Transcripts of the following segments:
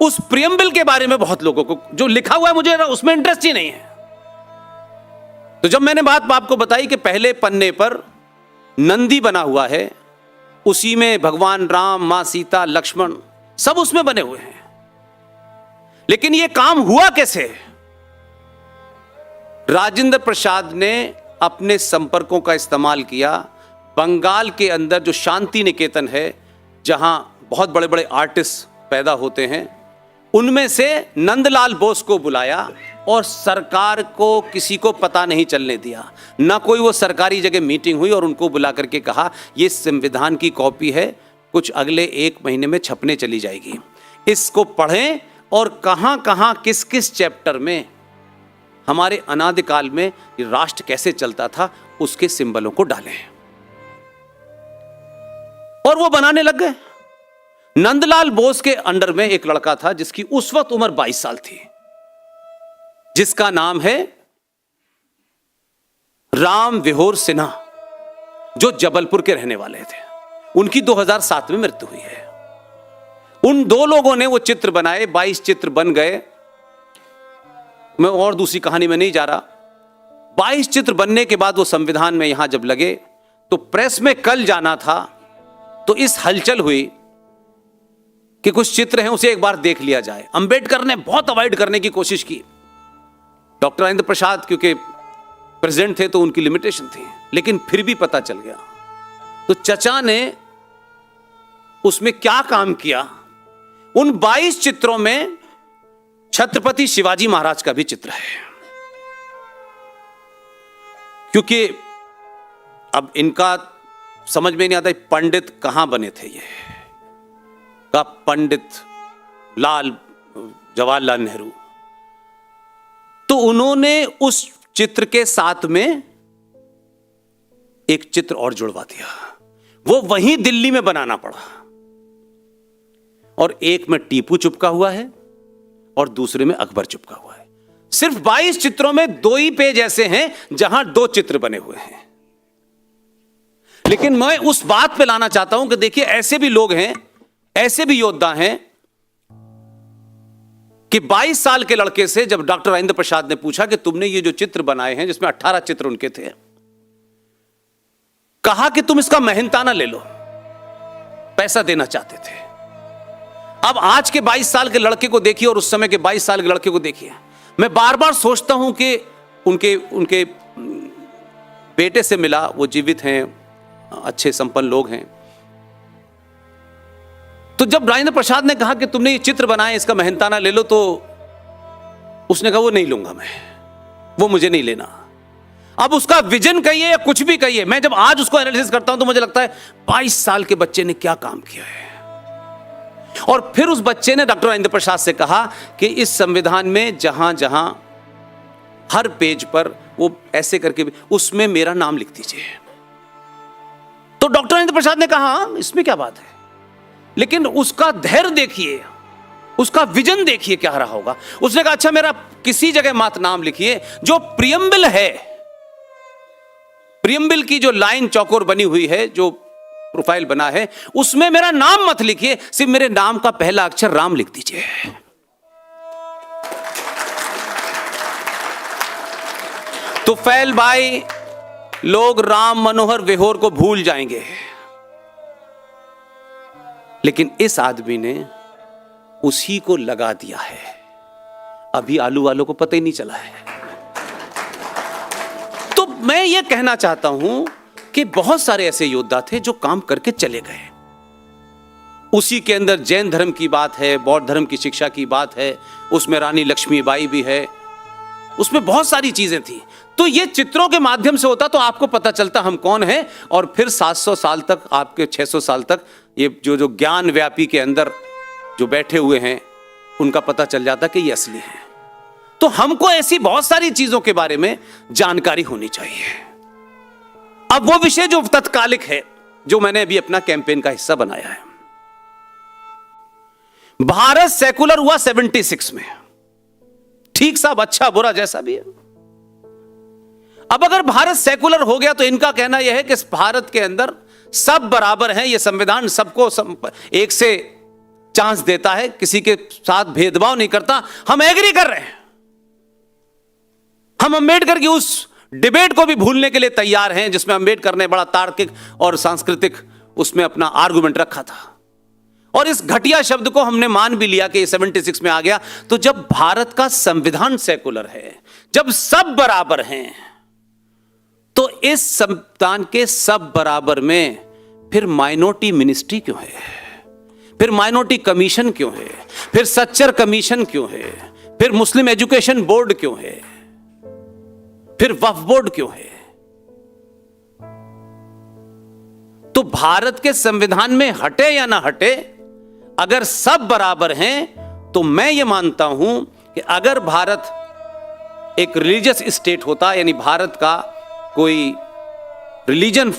उस प्रियम्बल के बारे में बहुत लोगों को जो लिखा हुआ है मुझे उसमें इंटरेस्ट ही नहीं है। तो जब मैंने बात आपको बताई कि पहले पन्ने पर नंदी बना हुआ है, उसी में भगवान राम, मां सीता, लक्ष्मण सब उसमें बने हुए हैं, लेकिन यह काम हुआ कैसे? राजेंद्र प्रसाद ने अपने संपर्कों का इस्तेमाल किया। बंगाल के अंदर जो शांति निकेतन है, जहां बहुत बड़े बड़े आर्टिस्ट पैदा होते हैं, उनमें से नंदलाल बोस को बुलाया और सरकार को किसी को पता नहीं चलने दिया, ना कोई वो सरकारी जगह मीटिंग हुई, और उनको बुला करके कहा ये संविधान की कॉपी है, कुछ अगले 1 महीने में छपने चली जाएगी, इसको पढ़ें और कहां कहां किस किस चैप्टर में हमारे अनादिकाल में राष्ट्र कैसे चलता था उसके सिंबलों को डालें। और वो बनाने लग गए। नंदलाल बोस के अंडर में एक लड़का था जिसकी उस वक्त उम्र 22 साल थी, जिसका नाम है राम विहोर सिन्हा, जो जबलपुर के रहने वाले थे। उनकी 2007 में मृत्यु हुई है। उन 2 लोगों ने वो चित्र बनाए, 22 चित्र बन गए। मैं और दूसरी कहानी में नहीं जा रहा। 22 चित्र बनने के बाद वो संविधान में यहां जब लगे तो प्रेस में कल जाना था, तो इस हलचल हुई कि कुछ चित्र हैं उसे एक बार देख लिया जाए। अंबेडकर ने बहुत अवॉइड करने की कोशिश की। डॉक्टर राजेंद्र प्रसाद क्योंकि प्रेसिडेंट थे तो उनकी लिमिटेशन थी, लेकिन फिर भी पता चल गया। तो चचा ने उसमें क्या काम किया, उन 22 चित्रों में छत्रपति शिवाजी महाराज का भी चित्र है। क्योंकि अब इनका समझ में नहीं आता पंडित कहां बने थे। ये का पंडित जवाहरलाल नेहरू, तो उन्होंने उस चित्र के साथ में एक चित्र और जुड़वा दिया। वो वहीं दिल्ली में बनाना पड़ा, और एक में टीपू चिपका हुआ है और दूसरे में अकबर चिपका हुआ है। सिर्फ 22 चित्रों में 2 ही पेज ऐसे हैं जहां 2 चित्र बने हुए हैं। लेकिन मैं उस बात पे लाना चाहता हूं कि देखिए ऐसे भी लोग हैं, ऐसे भी योद्धा हैं कि 22 साल के लड़के से जब डॉक्टर राजेंद्र प्रसाद ने पूछा कि तुमने ये जो चित्र बनाए हैं, जिसमें 18 चित्र उनके थे, कहा कि तुम इसका मेहनताना ले लो, पैसा देना चाहते थे। अब आज के 22 साल के लड़के को देखिए और उस समय के 22 साल के लड़के को देखिए। मैं बार बार सोचता हूं कि उनके बेटे से मिला, वो जीवित हैं, अच्छे संपन्न लोग हैं। तो जब राजेंद्र प्रसाद ने कहा कि तुमने ये चित्र बनाए, इसका मेहनताना ले लो, तो उसने कहा वो नहीं लूंगा मैं, वो मुझे नहीं लेना। अब उसका विजन कहिए या कुछ भी कहिए, मैं जब आज उसको एनालिसिस करता हूं तो मुझे लगता है 22 साल के बच्चे ने क्या काम किया है। और फिर उस बच्चे ने डॉक्टर राजेंद्र प्रसाद से कहा कि इस संविधान में जहां जहां हर पेज पर वो ऐसे करके उसमें मेरा नाम लिख दीजिए। तो डॉक्टर राजेंद्र प्रसाद ने कहा इसमें क्या बात है, लेकिन उसका धैर्य देखिए, उसका विजन देखिए क्या रहा होगा। उसने कहा अच्छा मेरा किसी जगह मात्र नाम लिखिए, जो प्रियम्बल है, प्रियम्बल की जो लाइन चौकोर बनी हुई है, जो प्रोफाइल बना है, उसमें मेरा नाम मत लिखिए, सिर्फ मेरे नाम का पहला अक्षर राम लिख दीजिए। तो फैल भाई, लोग राम मनोहर विहोर को भूल जाएंगे, लेकिन इस आदमी ने उसी को लगा दिया है। अभी आलू वालों को पता ही नहीं चला है। तो मैं ये कहना चाहता हूं कि बहुत सारे ऐसे योद्धा थे जो काम करके चले गए। उसी के अंदर जैन धर्म की बात है, बौद्ध धर्म की शिक्षा की बात है, उसमें रानी लक्ष्मीबाई भी है, उसमें बहुत सारी चीजें थी। तो ये चित्रों के माध्यम से होता तो आपको पता चलता हम कौन हैं, और फिर 700 साल तक, आपके 600 साल तक ये जो ज्ञान व्यापी के अंदर जो बैठे हुए हैं उनका पता चल जाता कि ये असली है। तो हमको ऐसी बहुत सारी चीजों के बारे में जानकारी होनी चाहिए। अब वो विषय जो तत्कालिक है, जो मैंने अभी अपना कैंपेन का हिस्सा बनाया है, भारत सेकुलर हुआ 76 में, ठीक साहब, अच्छा बुरा जैसा भी है। अब अगर भारत सेकुलर हो गया तो इनका कहना यह है कि भारत के अंदर सब बराबर हैं, ये संविधान सबको एक से चांस देता है, किसी के साथ भेदभाव नहीं करता। हम एग्री कर रहे हैं, हम अंबेडकर की उस डिबेट को भी भूलने के लिए तैयार हैं जिसमें अंबेडकर ने बड़ा तार्किक और सांस्कृतिक उसमें अपना आर्गुमेंट रखा था। और इस घटिया शब्द को हमने मान भी लिया कि ये 76 में आ गया। तो जब भारत का संविधान सेकुलर है, जब सब बराबर हैं, तो इस संविधान के सब बराबर में फिर माइनॉरिटी मिनिस्ट्री क्यों है, फिर माइनॉरिटी कमीशन क्यों है, फिर सच्चर कमीशन क्यों है, फिर मुस्लिम एजुकेशन बोर्ड क्यों है, फिर वक्फ बोर्ड क्यों है? तो भारत के संविधान में हटे या ना हटे, अगर सब बराबर हैं तो मैं ये मानता हूं कि अगर भारत एक रिलीजियस स्टेट होता, यानी भारत का कोई रिलीजन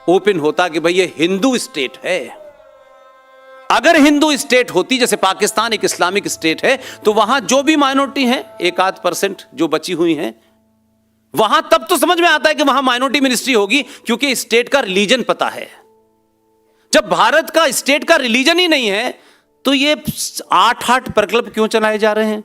ओपन होता कि भाई ये हिंदू स्टेट है, अगर हिंदू स्टेट होती, जैसे पाकिस्तान एक इस्लामिक स्टेट है, तो वहां जो भी माइनॉरिटी है, 1-8% जो बची हुई हैं, वहां तब तो समझ में आता है कि वहां माइनॉरिटी मिनिस्ट्री होगी, क्योंकि स्टेट का रिलीजन पता है। जब भारत का स्टेट का रिलीजन ही नहीं है, तो ये 8 प्रकल्प क्यों चलाए जा रहे हैं?